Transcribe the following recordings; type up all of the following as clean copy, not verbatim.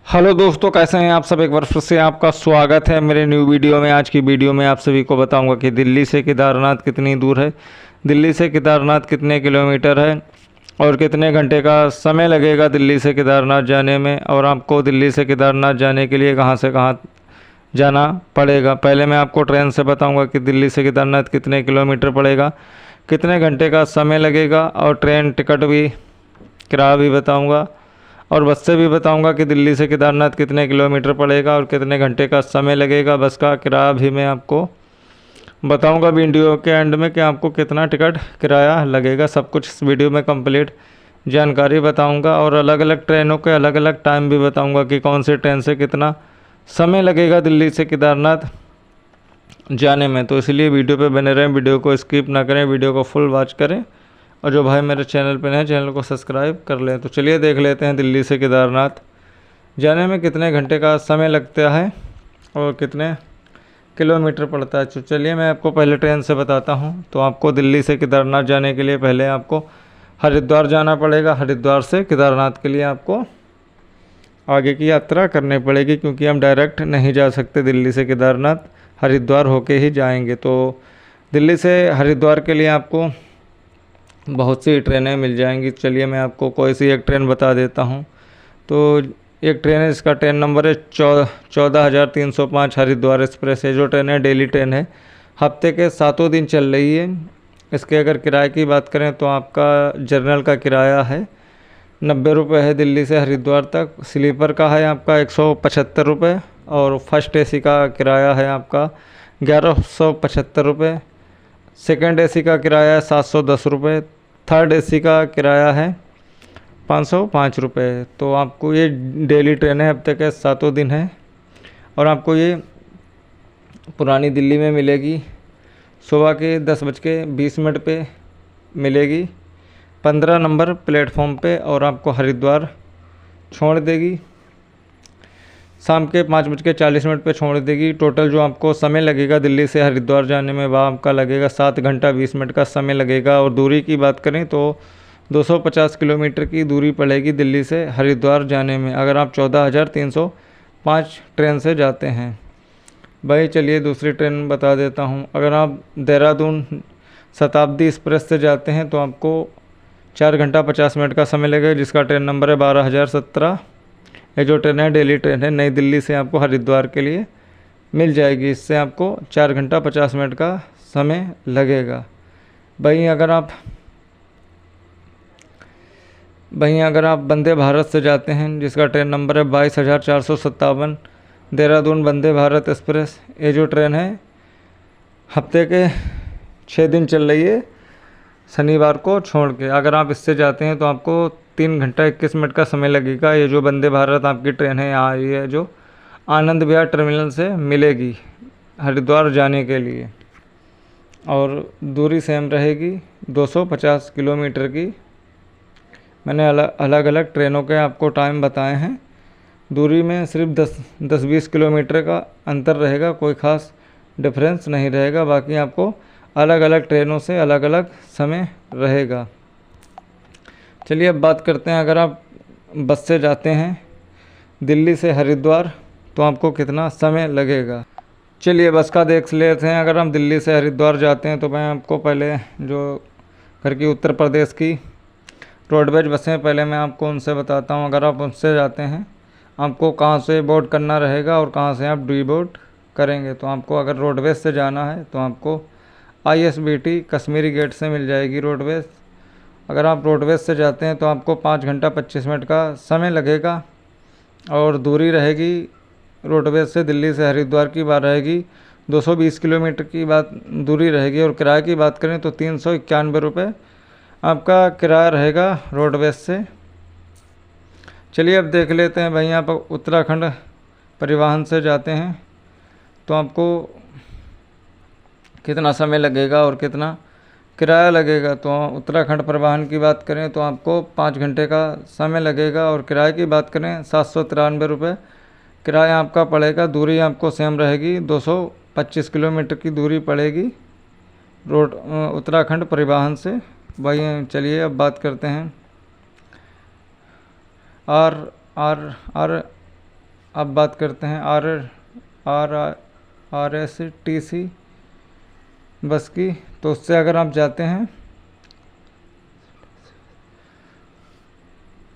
Hello दोस्तों, कैसे हैं आप सब। एक बार फिर से आपका स्वागत है मेरे न्यू वीडियो में। आज की वीडियो में आप सभी को बताऊंगा कि दिल्ली से केदारनाथ कितनी दूर है, दिल्ली से केदारनाथ कितने किलोमीटर है और कितने घंटे का समय लगेगा दिल्ली से केदारनाथ जाने में, और आपको दिल्ली से केदारनाथ जाने के लिए कहां से कहां जाना पड़ेगा। पहले मैं आपको ट्रेन से बताऊंगा कि दिल्ली से केदारनाथ कितने किलोमीटर पड़ेगा, कितने घंटे का समय लगेगा, और ट्रेन टिकट भी किराया भी बताऊँगा, और बस से भी बताऊंगा कि दिल्ली से केदारनाथ कितने किलोमीटर पड़ेगा और कितने घंटे का समय लगेगा। बस का किराया भी मैं आपको बताऊंगा वीडियो के एंड में कि आपको कितना टिकट किराया लगेगा। सब कुछ इस वीडियो में कंप्लीट जानकारी बताऊंगा, और अलग अलग ट्रेनों के अलग अलग टाइम भी बताऊंगा कि कौन सी ट्रेन से कितना समय लगेगा दिल्ली से केदारनाथ जाने में। तो इसलिए वीडियो पे बने रहें, वीडियो को स्किप ना करें, वीडियो को फुल वॉच करें, और जो भाई मेरे चैनल पर हैं चैनल को सब्सक्राइब कर लें। तो चलिए देख लेते हैं दिल्ली से केदारनाथ जाने में कितने घंटे का समय लगता है और कितने किलोमीटर पड़ता है। तो चलिए मैं आपको पहले ट्रेन से बताता हूँ। तो आपको दिल्ली से केदारनाथ जाने के लिए पहले आपको हरिद्वार जाना पड़ेगा। हरिद्वार से केदारनाथ के लिए आपको आगे की यात्रा करनी पड़ेगी, क्योंकि हम डायरेक्ट नहीं जा सकते दिल्ली से केदारनाथ, हरिद्वार होके ही जाएंगे। तो दिल्ली से हरिद्वार के लिए आपको बहुत सी ट्रेनें मिल जाएंगी। चलिए मैं आपको कोई सी एक ट्रेन बता देता हूँ। तो एक ट्रेन है, इसका ट्रेन नंबर है 14,305 हरिद्वार एक्सप्रेस है। जो ट्रेन है डेली ट्रेन है, हफ्ते के 7 दिन चल रही है। इसके अगर किराए की बात करें तो आपका जर्नल का किराया है 90 रुपये है दिल्ली से हरिद्वार तक। स्लीपर का है आपका 175 रुपये, और फर्स्ट एसी का किराया है आपका 1175 रुपये। सेकेंड एसी का किराया है 710 रुपये। थर्ड एसी का किराया है 505 रुपये। तो आपको ये डेली ट्रेन है, हफ्ते के 7 दिन है, और आपको ये पुरानी दिल्ली में मिलेगी। सुबह के 10:20 पे मिलेगी 15 नंबर प्लेटफॉर्म पे, और आपको हरिद्वार छोड़ देगी शाम के 5:40 पे छोड़ देगी। टोटल जो आपको समय लगेगा दिल्ली से हरिद्वार जाने में वह आपका लगेगा 7 घंटा 20 मिनट का समय लगेगा। और दूरी की बात करें तो 250 किलोमीटर की दूरी पड़ेगी दिल्ली से हरिद्वार जाने में, अगर आप 14,305 ट्रेन से जाते हैं। भाई चलिए दूसरी ट्रेन बता देता हूँ। अगर आप देहरादून शताब्दी एक्सप्रेस से जाते हैं तो आपको 4 घंटा 50 मिनट का समय लगेगा, जिसका ट्रेन नंबर है 12,017। ये जो ट्रेन है डेली ट्रेन है, नई दिल्ली से आपको हरिद्वार के लिए मिल जाएगी। इससे आपको 4 घंटा 50 मिनट का समय लगेगा। वहीं अगर आप वंदे भारत से जाते हैं, जिसका ट्रेन नंबर है 22,457 देहरादून वंदे भारत एक्सप्रेस। ये जो ट्रेन है हफ्ते के 6 दिन चल रही है, शनिवार को छोड़ के। अगर आप इससे जाते हैं तो आपको 3 घंटा 21 मिनट का समय लगेगा। ये जो वंदे भारत आपकी ट्रेन है यहाँ ये जो आनंद विहार टर्मिनल से मिलेगी हरिद्वार जाने के लिए, और दूरी सेम रहेगी 250 किलोमीटर की। मैंने अलग अलग ट्रेनों के आपको टाइम बताए हैं। दूरी में सिर्फ 10-20 किलोमीटर का अंतर रहेगा, कोई ख़ास डिफरेंस नहीं रहेगा। बाकी आपको अलग अलग ट्रेनों से अलग अलग समय रहेगा। चलिए अब बात करते हैं, अगर आप बस से जाते हैं दिल्ली से हरिद्वार तो आपको कितना समय लगेगा। चलिए बस का देख लेते हैं। अगर हम दिल्ली से हरिद्वार जाते हैं तो मैं आपको पहले जो घर की उत्तर प्रदेश की रोडवेज बसें पहले मैं आपको उनसे बताता हूं। अगर आप उनसे जाते हैं आपको कहां से बोर्ड करना रहेगा और कहां से आप डी बोर्ड करेंगे। तो आपको अगर रोडवेज से जाना है तो आपको ISBT कश्मीरी गेट से मिल जाएगी रोडवेज। अगर आप रोडवेज से जाते हैं तो आपको 5 घंटा 25 मिनट का समय लगेगा, और दूरी रहेगी रोडवेज से दिल्ली से हरिद्वार की बात रहेगी 220 किलोमीटर की बात दूरी रहेगी। और किराए की बात करें तो 391 रुपये आपका किराया रहेगा रोडवेज से। चलिए अब देख लेते हैं भाई, आप उत्तराखंड परिवहन से जाते हैं तो आपको कितना समय लगेगा और कितना किराया लगेगा। तो उत्तराखंड परिवहन की बात करें तो आपको 5 घंटे का समय लगेगा, और किराए की बात करें 793 रुपये किराया आपका पड़ेगा। दूरी आपको सेम रहेगी 225 किलोमीटर की दूरी पड़ेगी रोड उत्तराखंड परिवहन से। भाई चलिए अब बात करते हैं अब बात करते हैं RSTC बस की। तो उससे अगर आप जाते हैं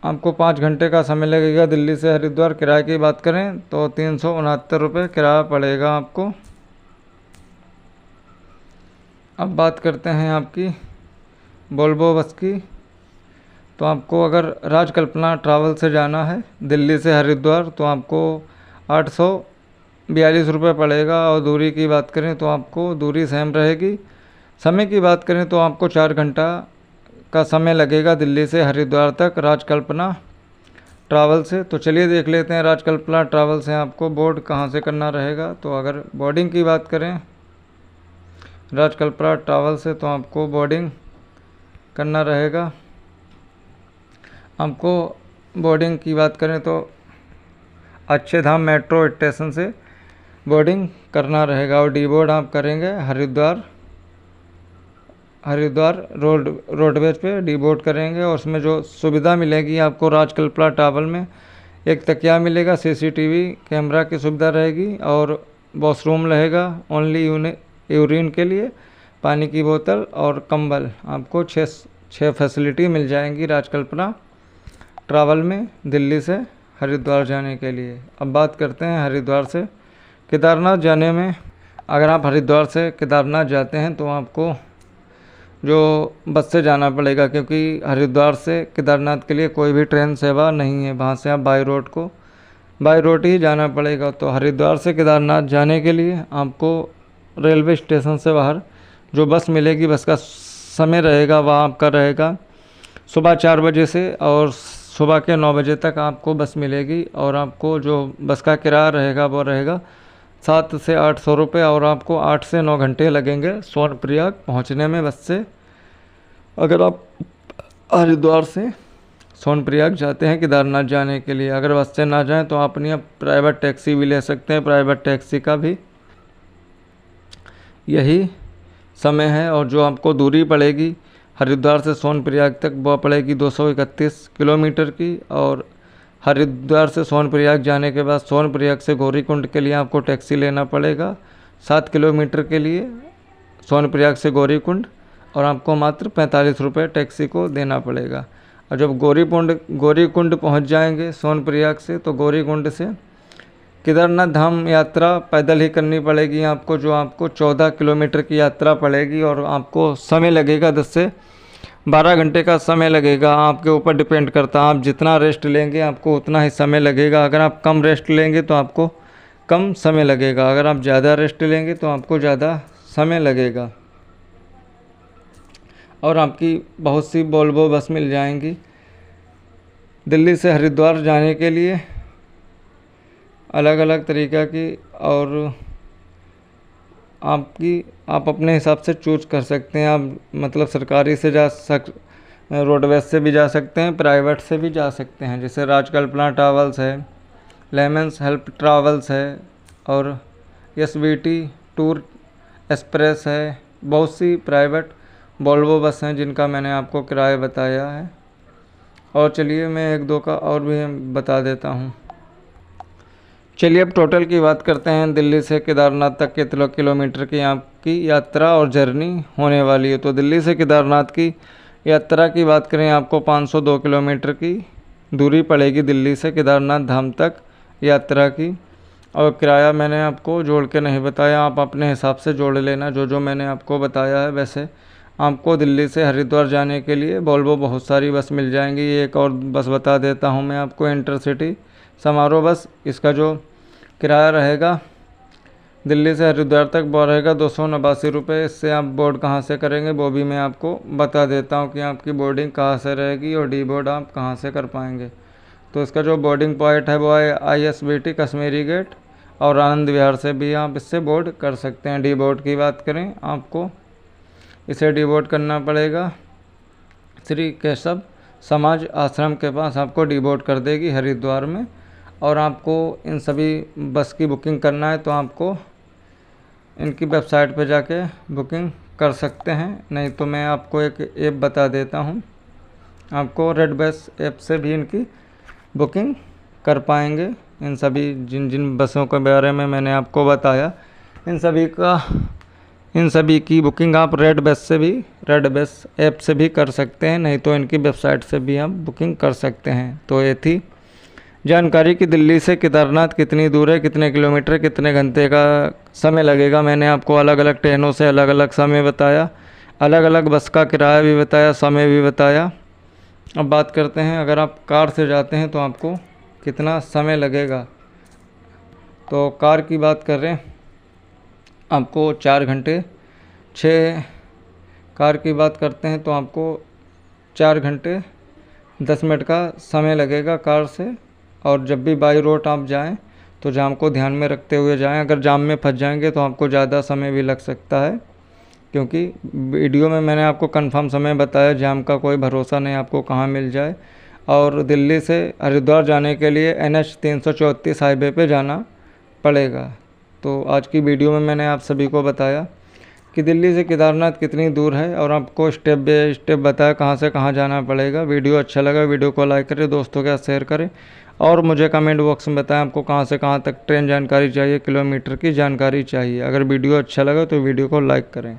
आपको 5 घंटे का समय लगेगा दिल्ली से हरिद्वार। किराए की बात करें तो 369 रुपये किराया पड़ेगा आपको। अब बात करते हैं आपकी वोल्वो बस की। तो आपको अगर राजकल्पना ट्रैवल से जाना है दिल्ली से हरिद्वार तो आपको 842 रुपये पड़ेगा। और दूरी की बात करें तो आपको दूरी सेम रहेगी। समय की बात करें तो आपको 4 घंटा का समय लगेगा दिल्ली से हरिद्वार तक राजकल्पना ट्रैवल से। तो चलिए देख लेते हैं राजकल्पना ट्रैवल से आपको बोर्ड कहाँ से करना रहेगा। तो अगर बोर्डिंग की बात करें राजकल्पना ट्रैवल से तो आपको बोर्डिंग करना रहेगा। आपको बोर्डिंग की बात करें तो अक्षयधाम मेट्रो स्टेशन से बोर्डिंग करना रहेगा। और डी बोर्ड आप करेंगे हरिद्वार रोडवेज पे डी बोर्ड करेंगे। और उसमें जो सुविधा मिलेगी आपको राजकल्पना ट्रैवल में, एक तकिया मिलेगा, CCTV कैमरा की सुविधा रहेगी और वॉशरूम रहेगा ओनली यूरिन के लिए, पानी की बोतल और कंबल। आपको 6 फैसिलिटी मिल जाएंगी राजकल्पना ट्रैवल में दिल्ली से हरिद्वार जाने के लिए। अब बात करते हैं हरिद्वार से केदारनाथ जाने में। अगर आप हरिद्वार से केदारनाथ जाते हैं तो आपको जो बस से जाना पड़ेगा, क्योंकि हरिद्वार से केदारनाथ के लिए कोई भी ट्रेन सेवा नहीं है। वहाँ से आप बाई रोड ही जाना पड़ेगा। तो हरिद्वार से केदारनाथ जाने के लिए आपको रेलवे स्टेशन से बाहर जो बस मिलेगी, बस का समय रहेगा वह आपका रहेगा सुबह 4 बजे से और सुबह के 9 बजे तक आपको बस मिलेगी। और आपको जो बस का किराया रहेगा वो रहेगा 700 से 800 रुपये। और आपको 8 से 9 घंटे लगेंगे सोनप्रयाग पहुंचने में बस से। अगर आप हरिद्वार से सोनप्रयाग जाते हैं केदारनाथ जाने के लिए, अगर बस से ना जाएं तो आप अपनी प्राइवेट टैक्सी भी ले सकते हैं। प्राइवेट टैक्सी का भी यही समय है। और जो आपको दूरी पड़ेगी हरिद्वार से सोनप्रयाग तक वह पड़ेगी 231 किलोमीटर की। और हरिद्वार से सोनप्रयाग जाने के बाद सोनप्रयाग से गौरीकुंड के लिए आपको टैक्सी लेना पड़ेगा 7 किलोमीटर के लिए सोनप्रयाग से गौरीकुंड। और आपको मात्र 45 रुपये टैक्सी को देना पड़ेगा। और जब गौरीकुंड पहुंच जाएंगे सोनप्रयाग से तो गौरीकुंड से केदारनाथ धाम यात्रा पैदल ही करनी पड़ेगी आपको, जो आपको 14 किलोमीटर की यात्रा पड़ेगी। और आपको समय लगेगा 10 से 12 घंटे का समय लगेगा। आपके ऊपर डिपेंड करता है, आप जितना रेस्ट लेंगे आपको उतना ही समय लगेगा। अगर आप कम रेस्ट लेंगे तो आपको कम समय लगेगा, अगर आप ज़्यादा रेस्ट लेंगे तो आपको ज़्यादा समय लगेगा। और आपकी बहुत सी वोल्वो बस मिल जाएंगी दिल्ली से हरिद्वार जाने के लिए अलग अलग तरीक़ा की। और आप अपने हिसाब से चूज कर सकते हैं। आप मतलब सरकारी से रोडवेज से भी जा सकते हैं, प्राइवेट से भी जा सकते हैं। जैसे राजकल्पना ट्रैवल्स है, लेमन्स हेल्प ट्रैवल्स है और SVT टूर एक्सप्रेस है। बहुत सी प्राइवेट वोल्वो बस हैं जिनका मैंने आपको किराया बताया है। और चलिए मैं 1-2 का और भी बता देता हूँ। चलिए अब टोटल की बात करते हैं। दिल्ली से केदारनाथ तक कितने किलोमीटर की आपकी यात्रा और जर्नी होने वाली है। तो दिल्ली से केदारनाथ की यात्रा की बात करें आपको 502 किलोमीटर की दूरी पड़ेगी दिल्ली से केदारनाथ धाम तक यात्रा की। और किराया मैंने आपको जोड़ के नहीं बताया, आप अपने हिसाब से जोड़ लेना। जो मैंने आपको बताया है वैसे आपको दिल्ली से हरिद्वार जाने के लिए वोल्वो बहुत सारी बस मिल जाएंगी। एक और बस बता देता हूँ मैं आपको, इंटरसिटी समारोह बस। इसका जो किराया रहेगा दिल्ली से हरिद्वार तक वो रहेगा 289 रुपये। इससे आप बोर्ड कहाँ से करेंगे वो भी मैं आपको बता देता हूँ कि आपकी बोर्डिंग कहाँ से रहेगी और डी बोर्ड आप कहाँ से कर पाएंगे। तो इसका जो बोर्डिंग पॉइंट है वो है ISBT कश्मीरी गेट और आनंद विहार से भी आप इससे बोर्ड कर सकते हैं। डी बोर्ड की बात करें आपको इसे डी बोर्ड करना पड़ेगा श्री केशव समाज आश्रम के पास, आपको डी बोर्ड कर देगी हरिद्वार में। और आपको इन सभी बस की बुकिंग करना है तो आपको इनकी वेबसाइट पर जाके बुकिंग कर सकते हैं। नहीं तो मैं आपको एक ऐप बता देता हूँ, आपको रेड बस ऐप से भी इनकी बुकिंग कर पाएंगे। इन सभी जिन जिन बसों के बारे में मैंने आपको बताया, इन सभी की बुकिंग आप रेड बस ऐप से भी कर सकते हैं, नहीं तो इनकी वेबसाइट से भी आप बुकिंग कर सकते हैं। तो ये थी जानकारी कि दिल्ली से केदारनाथ कितनी दूर है, कितने किलोमीटर, कितने घंटे का समय लगेगा। मैंने आपको अलग अलग ट्रेनों से अलग अलग समय बताया, अलग अलग बस का किराया भी बताया, समय भी बताया। अब बात करते हैं अगर आप कार से जाते हैं तो आपको कितना समय लगेगा। तो कार की बात कर रहे हैं, आपको 4 घंटे 6 कार की बात करते हैं तो आपको 4 घंटे 10 मिनट का समय लगेगा कार से। और जब भी बाई रोड आप जाएं तो जाम को ध्यान में रखते हुए जाएं। अगर जाम में फंस जाएंगे तो आपको ज़्यादा समय भी लग सकता है, क्योंकि वीडियो में मैंने आपको कंफर्म समय बताया, जाम का कोई भरोसा नहीं आपको कहाँ मिल जाए। और दिल्ली से हरिद्वार जाने के लिए NH 334 हाईवे पे जाना पड़ेगा। तो आज की वीडियो में मैंने आप सभी को बताया कि दिल्ली से केदारनाथ कितनी दूर है और आपको स्टेप बाय स्टेप बताया कहाँ से कहाँ जाना पड़ेगा। वीडियो अच्छा लगा वीडियो को लाइक करें, दोस्तों के साथ शेयर करें और मुझे कमेंट बॉक्स में बताएं आपको कहाँ से कहाँ तक ट्रेन जानकारी चाहिए, किलोमीटर की जानकारी चाहिए। अगर वीडियो अच्छा लगा तो वीडियो को लाइक करें।